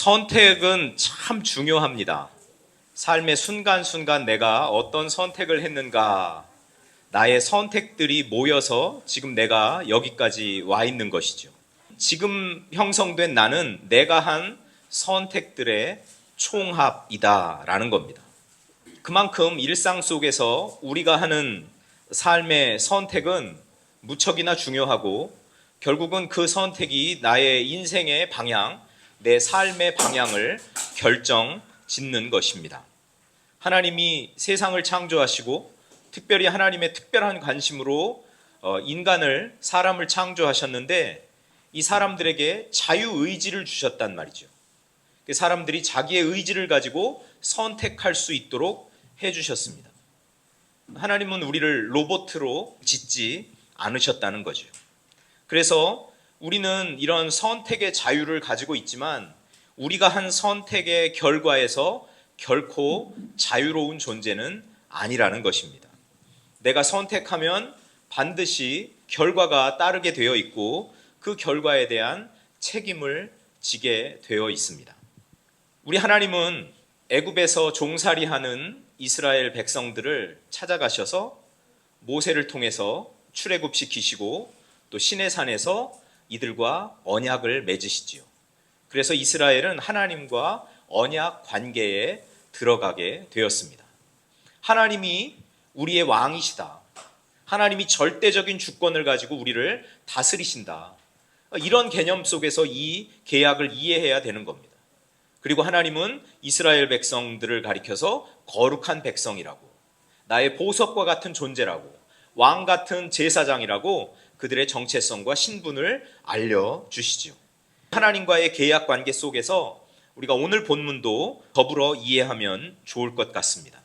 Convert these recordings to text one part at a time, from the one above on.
선택은 참 중요합니다. 삶의 순간순간 내가 어떤 선택을 했는가, 나의 선택들이 모여서 지금 내가 여기까지 와 있는 것이죠. 지금 형성된 나는 내가 한 선택들의 총합이다라는 겁니다. 그만큼 일상 속에서 우리가 하는 삶의 선택은 무척이나 중요하고 결국은 그 선택이 나의 인생의 방향, 내 삶의 방향을 결정 짓는 것입니다. 하나님이 세상을 창조하시고 특별히 하나님의 특별한 관심으로 인간을, 사람을 창조하셨는데 이 사람들에게 자유의지를 주셨단 말이죠. 사람들이 자기의 의지를 가지고 선택할 수 있도록 해주셨습니다. 하나님은 우리를 로봇으로 짓지 않으셨다는 거죠. 그래서 우리는 이런 선택의 자유를 가지고 있지만 우리가 한 선택의 결과에서 결코 자유로운 존재는 아니라는 것입니다. 내가 선택하면 반드시 결과가 따르게 되어 있고 그 결과에 대한 책임을 지게 되어 있습니다. 우리 하나님은 애굽에서 종살이하는 이스라엘 백성들을 찾아가셔서 모세를 통해서 출애굽시키시고 또 시내산에서 이들과 언약을 맺으시지요. 그래서 이스라엘은 하나님과 언약 관계에 들어가게 되었습니다. 하나님이 우리의 왕이시다. 하나님이 절대적인 주권을 가지고 우리를 다스리신다. 이런 개념 속에서 이 계약을 이해해야 되는 겁니다. 그리고 하나님은 이스라엘 백성들을 가리켜서 거룩한 백성이라고, 나의 보석과 같은 존재라고, 왕 같은 제사장이라고 그들의 정체성과 신분을 알려주시죠. 하나님과의 계약 관계 속에서 우리가 오늘 본문도 더불어 이해하면 좋을 것 같습니다.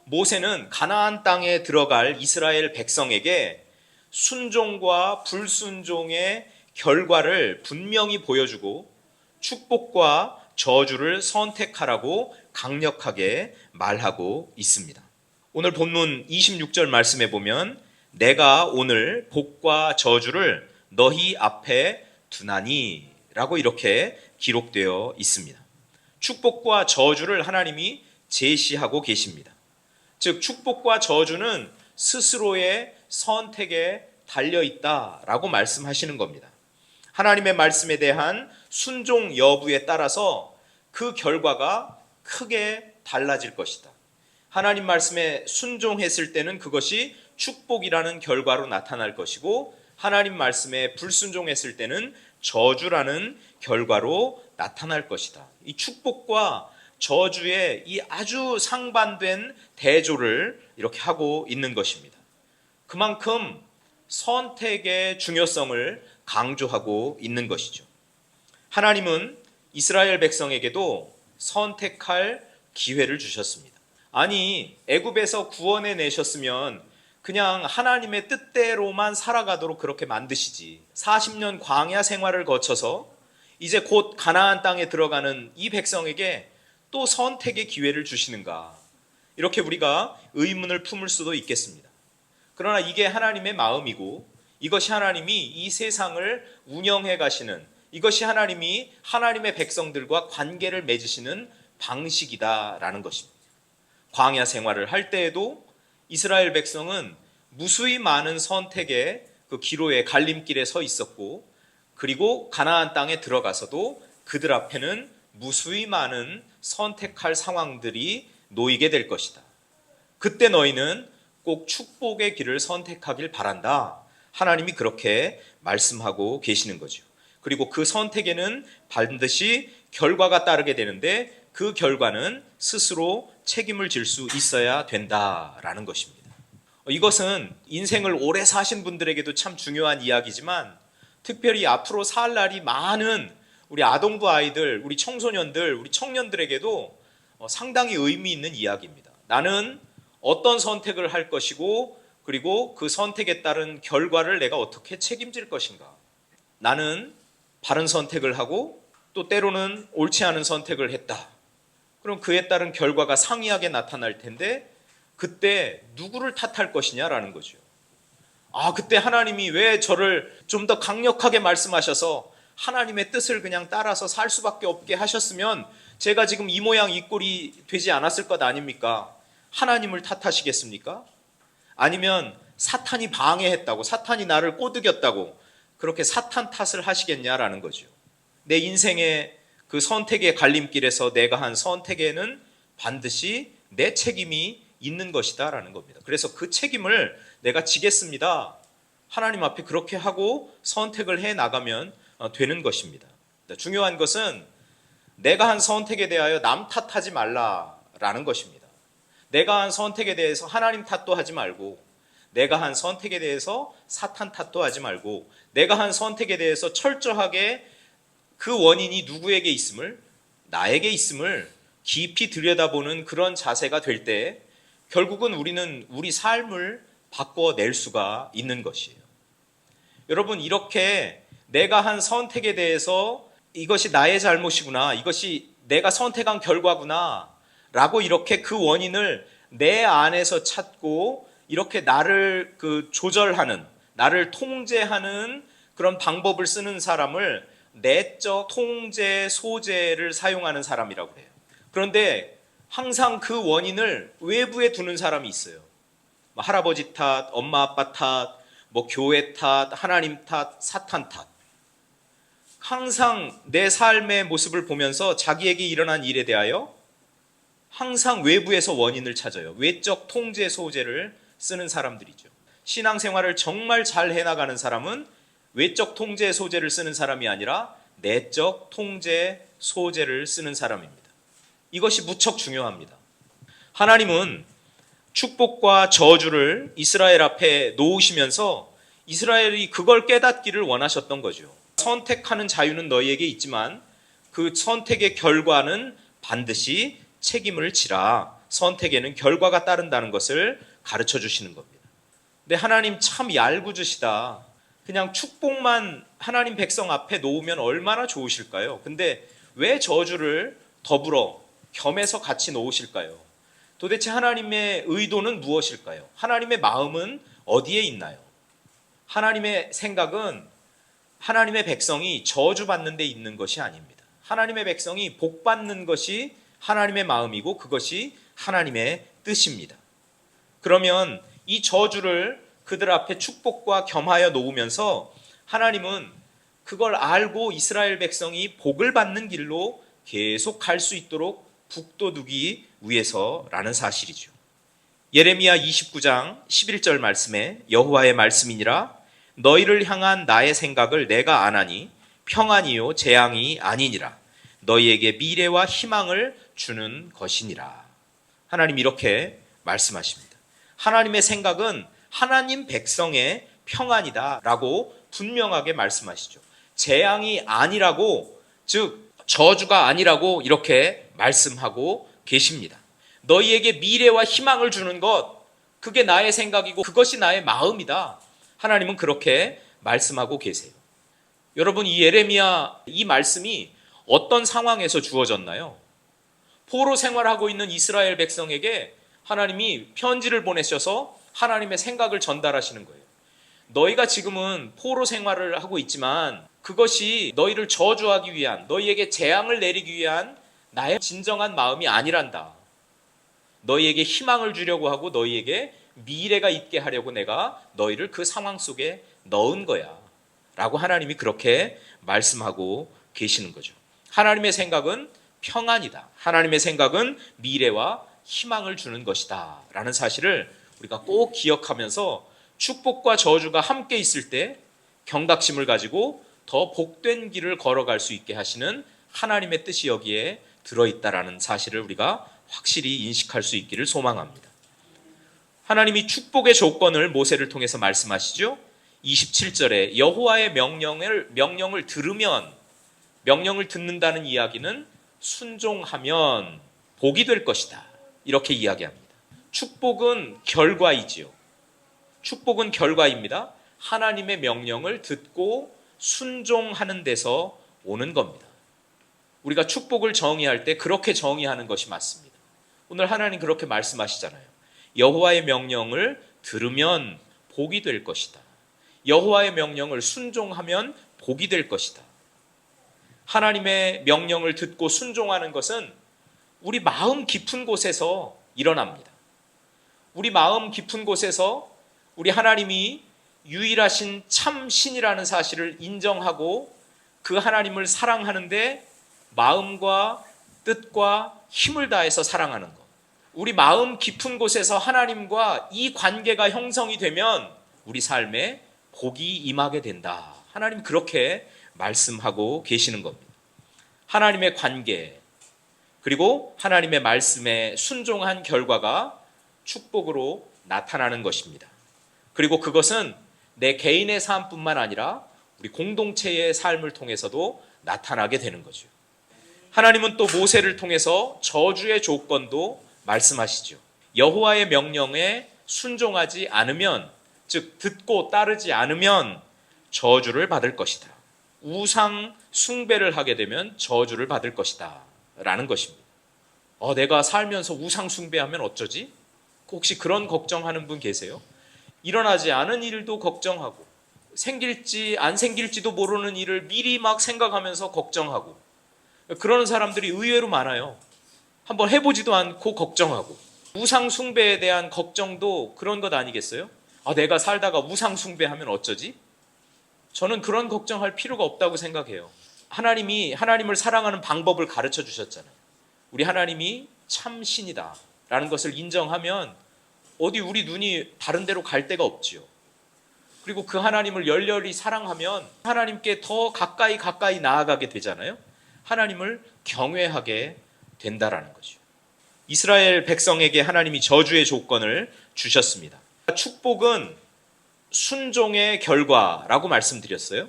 모세는 가나안 땅에 들어갈 이스라엘 백성에게 순종과 불순종의 결과를 분명히 보여주고 축복과 저주를 선택하라고 강력하게 말하고 있습니다. 오늘 본문 26절 말씀에 보면 내가 오늘 복과 저주를 너희 앞에 두나니 라고 이렇게 기록되어 있습니다. 축복과 저주를 하나님이 제시하고 계십니다. 즉 축복과 저주는 스스로의 선택에 달려있다라고 말씀하시는 겁니다. 하나님의 말씀에 대한 순종 여부에 따라서 그 결과가 크게 달라질 것이다. 하나님 말씀에 순종했을 때는 그것이 축복이라는 결과로 나타날 것이고 하나님 말씀에 불순종했을 때는 저주라는 결과로 나타날 것이다. 이 축복과 저주의 이 아주 상반된 대조를 이렇게 하고 있는 것입니다. 그만큼 선택의 중요성을 강조하고 있는 것이죠. 하나님은 이스라엘 백성에게도 선택할 기회를 주셨습니다. 아니, 애굽에서 구원해 내셨으면 그냥 하나님의 뜻대로만 살아가도록 그렇게 만드시지. 40년 광야 생활을 거쳐서 이제 곧 가나안 땅에 들어가는 이 백성에게 또 선택의 기회를 주시는가? 이렇게 우리가 의문을 품을 수도 있겠습니다. 그러나 이게 하나님의 마음이고 이것이 하나님이 이 세상을 운영해 가시는, 이것이 하나님이 하나님의 백성들과 관계를 맺으시는 방식이다라는 것입니다. 광야 생활을 할 때에도 이스라엘 백성은 무수히 많은 선택의 그 기로의 갈림길에 서 있었고 그리고 가나안 땅에 들어가서도 그들 앞에는 무수히 많은 선택할 상황들이 놓이게 될 것이다. 그때 너희는 꼭 축복의 길을 선택하길 바란다. 하나님이 그렇게 말씀하고 계시는 거죠. 그리고 그 선택에는 반드시 결과가 따르게 되는데 그 결과는 스스로 책임을 질 수 있어야 된다라는 것입니다. 이것은 인생을 오래 사신 분들에게도 참 중요한 이야기지만 특별히 앞으로 살 날이 많은 우리 아동부 아이들, 우리 청소년들, 우리 청년들에게도 상당히 의미 있는 이야기입니다. 나는 어떤 선택을 할 것이고 그리고 그 선택에 따른 결과를 내가 어떻게 책임질 것인가. 나는 바른 선택을 하고 또 때로는 옳지 않은 선택을 했다. 그럼 그에 따른 결과가 상이하게 나타날 텐데 그때 누구를 탓할 것이냐라는 거죠. 그때 하나님이 왜 저를 좀 더 강력하게 말씀하셔서 하나님의 뜻을 그냥 따라서 살 수밖에 없게 하셨으면 제가 지금 이 모양 이 꼴이 되지 않았을 것 아닙니까? 하나님을 탓하시겠습니까? 아니면 사탄이 방해했다고, 사탄이 나를 꼬드겼다고 그렇게 사탄 탓을 하시겠냐라는 거죠. 내 인생의 그 선택의 갈림길에서 내가 한 선택에는 반드시 내 책임이 있는 것이다라는 겁니다. 그래서 그 책임을 내가 지겠습니다. 하나님 앞에 그렇게 하고 선택을 해 나가면 되는 것입니다. 중요한 것은 내가 한 선택에 대하여 남 탓하지 말라라는 것입니다. 내가 한 선택에 대해서 하나님 탓도 하지 말고, 내가 한 선택에 대해서 사탄 탓도 하지 말고, 내가 한 선택에 대해서 철저하게 그 원인이 누구에게 있음을, 나에게 있음을 깊이 들여다보는 그런 자세가 될 때 결국은 우리는 우리 삶을 바꿔낼 수가 있는 것이에요. 여러분, 이렇게 내가 한 선택에 대해서 이것이 나의 잘못이구나, 이것이 내가 선택한 결과구나 라고 이렇게 그 원인을 내 안에서 찾고 이렇게 나를 조절하는, 나를 통제하는 그런 방법을 쓰는 사람을 내적 통제 소재를 사용하는 사람이라고 해요. 그런데 항상 그 원인을 외부에 두는 사람이 있어요. 할아버지 탓, 엄마 아빠 탓, 교회 탓, 하나님 탓, 사탄 탓. 항상 내 삶의 모습을 보면서 자기에게 일어난 일에 대하여 항상 외부에서 원인을 찾아요. 외적 통제 소재를 쓰는 사람들이죠. 신앙생활을 정말 잘 해나가는 사람은 외적 통제 소재를 쓰는 사람이 아니라 내적 통제 소재를 쓰는 사람입니다. 이것이 무척 중요합니다. 하나님은 축복과 저주를 이스라엘 앞에 놓으시면서 이스라엘이 그걸 깨닫기를 원하셨던 거죠. 선택하는 자유는 너희에게 있지만 그 선택의 결과는 반드시 책임을 지라. 선택에는 결과가 따른다는 것을 가르쳐 주시는 겁니다. 근데 하나님 참 얄궂으시다. 그냥 축복만 하나님 백성 앞에 놓으면 얼마나 좋으실까요? 근데 왜 저주를 더불어 겸해서 같이 놓으실까요? 도대체 하나님의 의도는 무엇일까요? 하나님의 마음은 어디에 있나요? 하나님의 생각은 하나님의 백성이 저주받는 데 있는 것이 아닙니다. 하나님의 백성이 복받는 것이 하나님의 마음이고 그것이 하나님의 뜻입니다. 그러면 이 저주를 그들 앞에 축복과 겸하여 놓으면서 하나님은 그걸 알고 이스라엘 백성이 복을 받는 길로 계속 갈 수 있도록 북돋우기 위해서라는 사실이죠. 예레미야 29장 11절 말씀에 여호와의 말씀이니라 너희를 향한 나의 생각을 내가 아나니 평안이요 재앙이 아니니라 너희에게 미래와 희망을 주는 것이니라. 하나님 이렇게 말씀하십니다. 하나님의 생각은 하나님 백성의 평안이다 라고 분명하게 말씀하시죠. 재앙이 아니라고, 즉 저주가 아니라고 이렇게 말씀하고 계십니다. 너희에게 미래와 희망을 주는 것, 그게 나의 생각이고 그것이 나의 마음이다. 하나님은 그렇게 말씀하고 계세요. 여러분, 이 예레미야 이 말씀이 어떤 상황에서 주어졌나요? 포로 생활하고 있는 이스라엘 백성에게 하나님이 편지를 보내셔서 하나님의 생각을 전달하시는 거예요. 너희가 지금은 포로 생활을 하고 있지만 그것이 너희를 저주하기 위한, 너희에게 재앙을 내리기 위한 나의 진정한 마음이 아니란다. 너희에게 희망을 주려고 하고 너희에게 미래가 있게 하려고 내가 너희를 그 상황 속에 넣은 거야 라고 하나님이 그렇게 말씀하고 계시는 거죠. 하나님의 생각은 평안이다. 하나님의 생각은 미래와 희망을 주는 것이다 라는 사실을 우리가 꼭 기억하면서 축복과 저주가 함께 있을 때 경각심을 가지고 더 복된 길을 걸어갈 수 있게 하시는 하나님의 뜻이 여기에 들어있다라는 사실을 우리가 확실히 인식할 수 있기를 소망합니다. 하나님이 축복의 조건을 모세를 통해서 말씀하시죠. 27절에 여호와의 명령을 들으면, 명령을 듣는다는 이야기는 순종하면 복이 될 것이다 이렇게 이야기합니다. 축복은 결과이지요. 축복은 결과입니다. 하나님의 명령을 듣고 순종하는 데서 오는 겁니다. 우리가 축복을 정의할 때 그렇게 정의하는 것이 맞습니다. 오늘 하나님 그렇게 말씀하시잖아요. 여호와의 명령을 들으면 복이 될 것이다. 여호와의 명령을 순종하면 복이 될 것이다. 하나님의 명령을 듣고 순종하는 것은 우리 마음 깊은 곳에서 일어납니다. 우리 마음 깊은 곳에서 우리 하나님이 유일하신 참 신이라는 사실을 인정하고 그 하나님을 사랑하는데 마음과 뜻과 힘을 다해서 사랑하는 것. 우리 마음 깊은 곳에서 하나님과 이 관계가 형성이 되면 우리 삶에 복이 임하게 된다. 하나님 그렇게 말씀하고 계시는 겁니다. 하나님의 관계, 그리고 하나님의 말씀에 순종한 결과가 축복으로 나타나는 것입니다. 그리고 그것은 내 개인의 삶뿐만 아니라 우리 공동체의 삶을 통해서도 나타나게 되는 거죠. 하나님은 또 모세를 통해서 저주의 조건도 말씀하시죠. 여호와의 명령에 순종하지 않으면, 즉 듣고 따르지 않으면 저주를 받을 것이다. 우상 숭배를 하게 되면 저주를 받을 것이다 라는 것입니다. 내가 살면서 우상 숭배하면 어쩌지? 혹시 그런 걱정하는 분 계세요? 일어나지 않은 일도 걱정하고 생길지 안 생길지도 모르는 일을 미리 막 생각하면서 걱정하고 그러는 사람들이 의외로 많아요. 한번 해보지도 않고 걱정하고. 우상 숭배에 대한 걱정도 그런 것 아니겠어요? 내가 살다가 우상 숭배하면 어쩌지? 저는 그런 걱정할 필요가 없다고 생각해요. 하나님이 하나님을 사랑하는 방법을 가르쳐 주셨잖아요. 우리 하나님이 참 신이다 라는 것을 인정하면 어디 우리 눈이 다른 데로 갈 데가 없지요. 그리고 그 하나님을 열렬히 사랑하면 하나님께 더 가까이 나아가게 되잖아요. 하나님을 경외하게 된다라는 거죠. 이스라엘 백성에게 하나님이 저주의 조건을 주셨습니다. 축복은 순종의 결과라고 말씀드렸어요.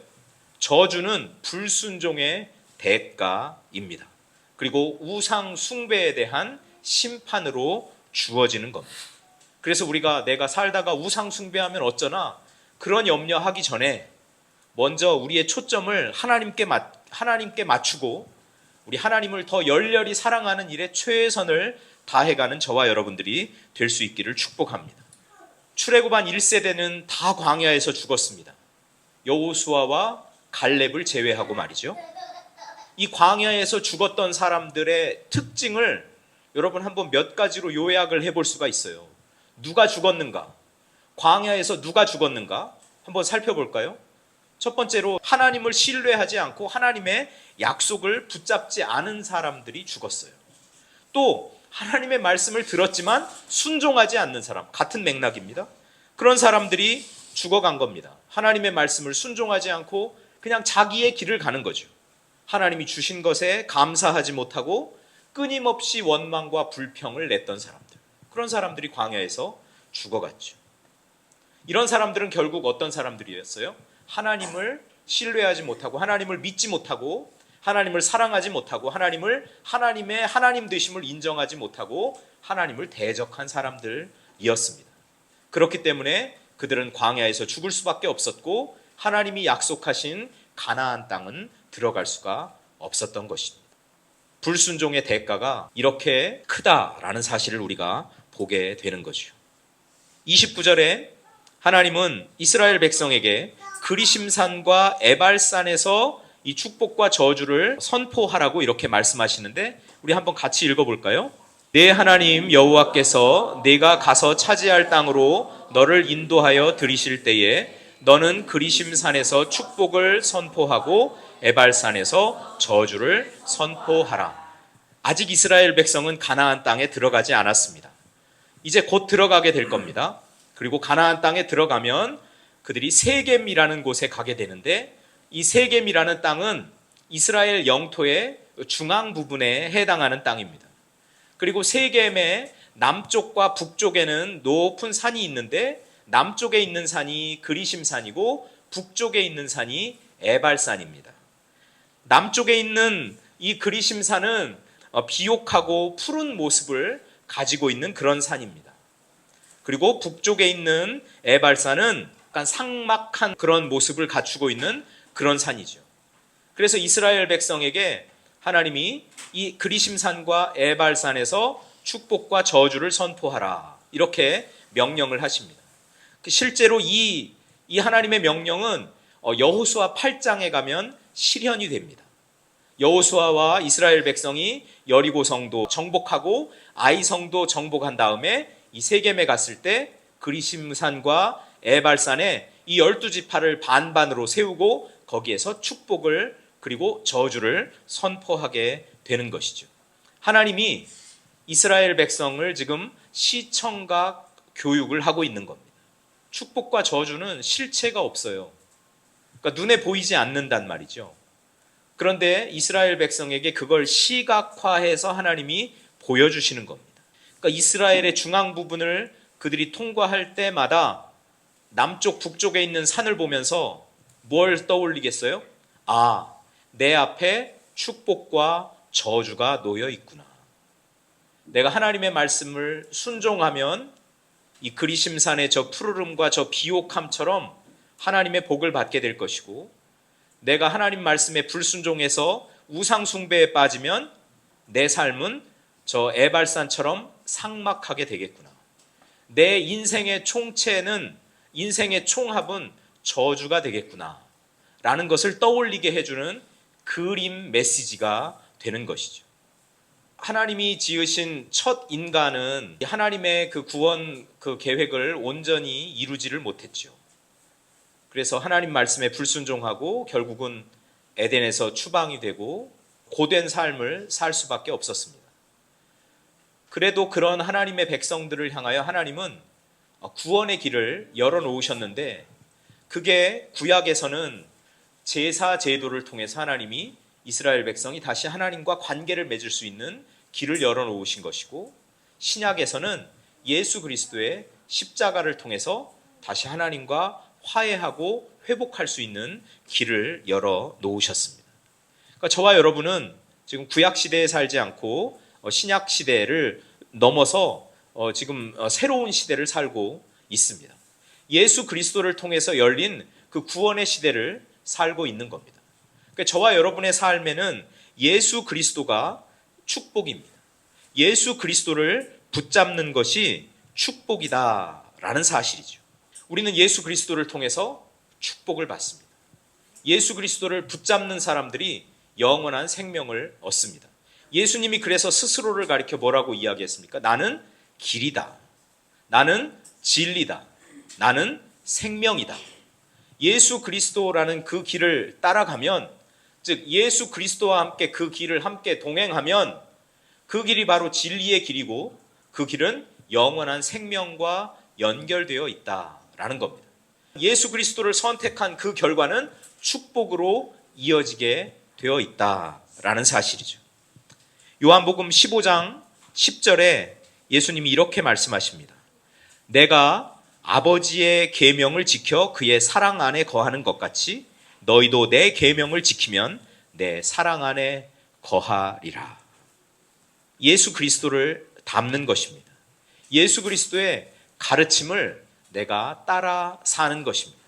저주는 불순종의 대가입니다. 그리고 우상 숭배에 대한 심판으로 주어지는 겁니다. 그래서 우리가 내가 살다가 우상 숭배하면 어쩌나 그런 염려하기 전에 먼저 우리의 초점을 하나님께 맞추고 우리 하나님을 더 열렬히 사랑하는 일에 최선을 다해가는 저와 여러분들이 될 수 있기를 축복합니다. 출애굽한 1세대는 다 광야에서 죽었습니다. 여호수아와 갈렙을 제외하고 말이죠. 이 광야에서 죽었던 사람들의 특징을 여러분 한번 몇 가지로 요약을 해볼 수가 있어요. 누가 죽었는가? 광야에서 누가 죽었는가? 한번 살펴볼까요? 첫 번째로 하나님을 신뢰하지 않고 하나님의 약속을 붙잡지 않은 사람들이 죽었어요. 또 하나님의 말씀을 들었지만 순종하지 않는 사람, 같은 맥락입니다. 그런 사람들이 죽어간 겁니다. 하나님의 말씀을 순종하지 않고 그냥 자기의 길을 가는 거죠. 하나님이 주신 것에 감사하지 못하고 끊임없이 원망과 불평을 냈던 사람들, 그런 사람들이 광야에서 죽어갔죠. 이런 사람들은 결국 어떤 사람들이었어요? 하나님을 신뢰하지 못하고 하나님을 믿지 못하고 하나님을 사랑하지 못하고 하나님의 하나님 되심을 인정하지 못하고 하나님을 대적한 사람들이었습니다. 그렇기 때문에 그들은 광야에서 죽을 수밖에 없었고 하나님이 약속하신 가나안 땅은 들어갈 수가 없었던 것입니다. 불순종의 대가가 이렇게 크다라는 사실을 우리가 보게 되는 거죠. 29절에 하나님은 이스라엘 백성에게 그리심산과 에발산에서 이 축복과 저주를 선포하라고 이렇게 말씀하시는데 우리 한번 같이 읽어볼까요? 내 하나님 여호와께서 네가 가서 차지할 땅으로 너를 인도하여 들이실 때에 너는 그리심산에서 축복을 선포하고 에발산에서 저주를 선포하라. 아직 이스라엘 백성은 가나안 땅에 들어가지 않았습니다. 이제 곧 들어가게 될 겁니다. 그리고 가나안 땅에 들어가면 그들이 세겜이라는 곳에 가게 되는데 이 세겜이라는 땅은 이스라엘 영토의 중앙 부분에 해당하는 땅입니다. 그리고 세겜의 남쪽과 북쪽에는 높은 산이 있는데 남쪽에 있는 산이 그리심산이고 북쪽에 있는 산이 에발산입니다. 남쪽에 있는 이 그리심산은 비옥하고 푸른 모습을 가지고 있는 그런 산입니다. 그리고 북쪽에 있는 에발산은 약간 삭막한 그런 모습을 갖추고 있는 그런 산이죠. 그래서 이스라엘 백성에게 하나님이 이 그리심산과 에발산에서 축복과 저주를 선포하라 이렇게 명령을 하십니다. 실제로 이 하나님의 명령은 여호수아 8장에 가면 실현이 됩니다. 여호수아와 이스라엘 백성이 여리고 성도 정복하고 아이 성도 정복한 다음에 이 세겜에 갔을 때 그리심산과 에발산에 이 12지파를 반반으로 세우고 거기에서 축복을 그리고 저주를 선포하게 되는 것이죠. 하나님이 이스라엘 백성을 지금 시청각 교육을 하고 있는 겁니다. 축복과 저주는 실체가 없어요. 그러니까 눈에 보이지 않는단 말이죠. 그런데 이스라엘 백성에게 그걸 시각화해서 하나님이 보여주시는 겁니다. 그러니까 이스라엘의 중앙 부분을 그들이 통과할 때마다 남쪽 북쪽에 있는 산을 보면서 뭘 떠올리겠어요? 아, 내 앞에 축복과 저주가 놓여 있구나. 내가 하나님의 말씀을 순종하면 이 그리심산의 저 푸르름과 저 비옥함처럼 하나님의 복을 받게 될 것이고, 내가 하나님 말씀에 불순종해서 우상 숭배에 빠지면 내 삶은 저 에발산처럼 삭막하게 되겠구나. 내 인생의 총체는, 인생의 총합은 저주가 되겠구나 라는 것을 떠올리게 해주는 그림 메시지가 되는 것이죠. 하나님이 지으신 첫 인간은 하나님의 그 구원 그 계획을 온전히 이루지를 못했죠. 그래서 하나님 말씀에 불순종하고 결국은 에덴에서 추방이 되고 고된 삶을 살 수밖에 없었습니다. 그래도 그런 하나님의 백성들을 향하여 하나님은 구원의 길을 열어놓으셨는데, 그게 구약에서는 제사 제도를 통해서 하나님이 이스라엘 백성이 다시 하나님과 관계를 맺을 수 있는 길을 열어놓으신 것이고, 신약에서는 예수 그리스도의 십자가를 통해서 다시 하나님과 화해하고 회복할 수 있는 길을 열어놓으셨습니다. 그러니까 저와 여러분은 지금 구약 시대에 살지 않고 신약 시대를 넘어서 지금 새로운 시대를 살고 있습니다. 예수 그리스도를 통해서 열린 그 구원의 시대를 살고 있는 겁니다. 그러니까 저와 여러분의 삶에는 예수 그리스도가 축복입니다. 예수 그리스도를 붙잡는 것이 축복이다라는 사실이죠. 우리는 예수 그리스도를 통해서 축복을 받습니다. 예수 그리스도를 붙잡는 사람들이 영원한 생명을 얻습니다. 예수님이 그래서 스스로를 가리켜 뭐라고 이야기했습니까? 나는 길이다. 나는 진리다. 나는 생명이다. 예수 그리스도라는 그 길을 따라가면, 즉 예수 그리스도와 함께 그 길을 함께 동행하면 그 길이 바로 진리의 길이고 그 길은 영원한 생명과 연결되어 있다라는 겁니다. 예수 그리스도를 선택한 그 결과는 축복으로 이어지게 되어 있다라는 사실이죠. 요한복음 15장 10절에 예수님이 이렇게 말씀하십니다. 내가 아버지의 계명을 지켜 그의 사랑 안에 거하는 것 같이 너희도 내 계명을 지키면 내 사랑 안에 거하리라. 예수 그리스도를 닮는 것입니다. 예수 그리스도의 가르침을 내가 따라 사는 것입니다.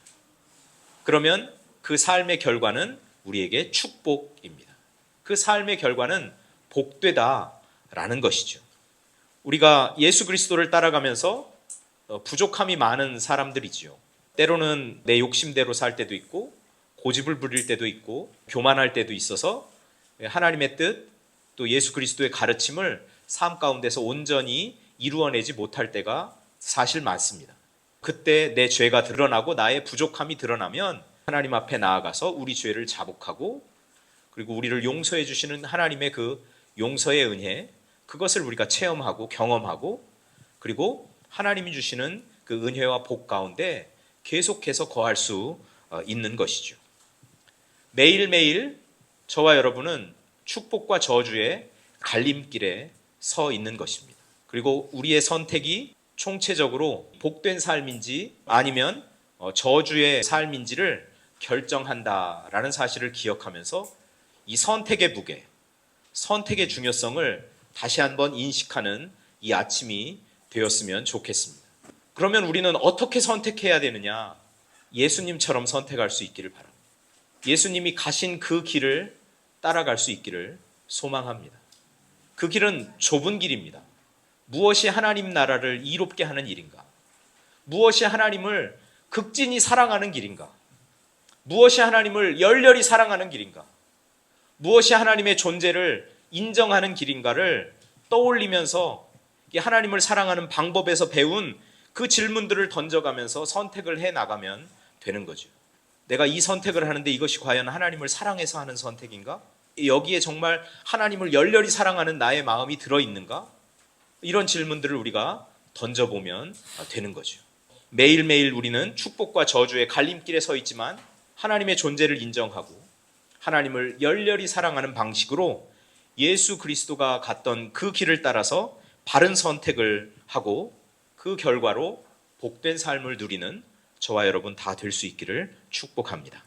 그러면 그 삶의 결과는 우리에게 축복입니다. 그 삶의 결과는 복되다라는 것이죠. 우리가 예수 그리스도를 따라가면서 부족함이 많은 사람들이지요. 때로는 내 욕심대로 살 때도 있고 고집을 부릴 때도 있고 교만할 때도 있어서 하나님의 뜻, 또 예수 그리스도의 가르침을 삶 가운데서 온전히 이루어내지 못할 때가 사실 많습니다. 그때 내 죄가 드러나고 나의 부족함이 드러나면 하나님 앞에 나아가서 우리 죄를 자복하고, 그리고 우리를 용서해 주시는 하나님의 그 용서의 은혜, 그것을 우리가 체험하고 경험하고, 그리고 하나님이 주시는 그 은혜와 복 가운데 계속해서 거할 수 있는 것이죠. 매일매일 저와 여러분은 축복과 저주의 갈림길에 서 있는 것입니다. 그리고 우리의 선택이 총체적으로 복된 삶인지 아니면 저주의 삶인지를 결정한다라는 사실을 기억하면서 이 선택의 무게, 선택의 중요성을 다시 한번 인식하는 이 아침이 되었으면 좋겠습니다. 그러면 우리는 어떻게 선택해야 되느냐? 예수님처럼 선택할 수 있기를 바랍니다. 예수님이 가신 그 길을 따라갈 수 있기를 소망합니다. 그 길은 좁은 길입니다. 무엇이 하나님 나라를 이롭게 하는 일인가? 무엇이 하나님을 극진히 사랑하는 길인가? 무엇이 하나님을 열렬히 사랑하는 길인가? 무엇이 하나님의 존재를 인정하는 길인가를 떠올리면서 하나님을 사랑하는 방법에서 배운 그 질문들을 던져가면서 선택을 해 나가면 되는 거죠. 내가 이 선택을 하는데 이것이 과연 하나님을 사랑해서 하는 선택인가? 여기에 정말 하나님을 열렬히 사랑하는 나의 마음이 들어있는가? 이런 질문들을 우리가 던져보면 되는 거죠. 매일매일 우리는 축복과 저주의 갈림길에 서 있지만 하나님의 존재를 인정하고 하나님을 열렬히 사랑하는 방식으로 예수 그리스도가 갔던 그 길을 따라서 바른 선택을 하고 그 결과로 복된 삶을 누리는 저와 여러분 다 될 수 있기를 축복합니다.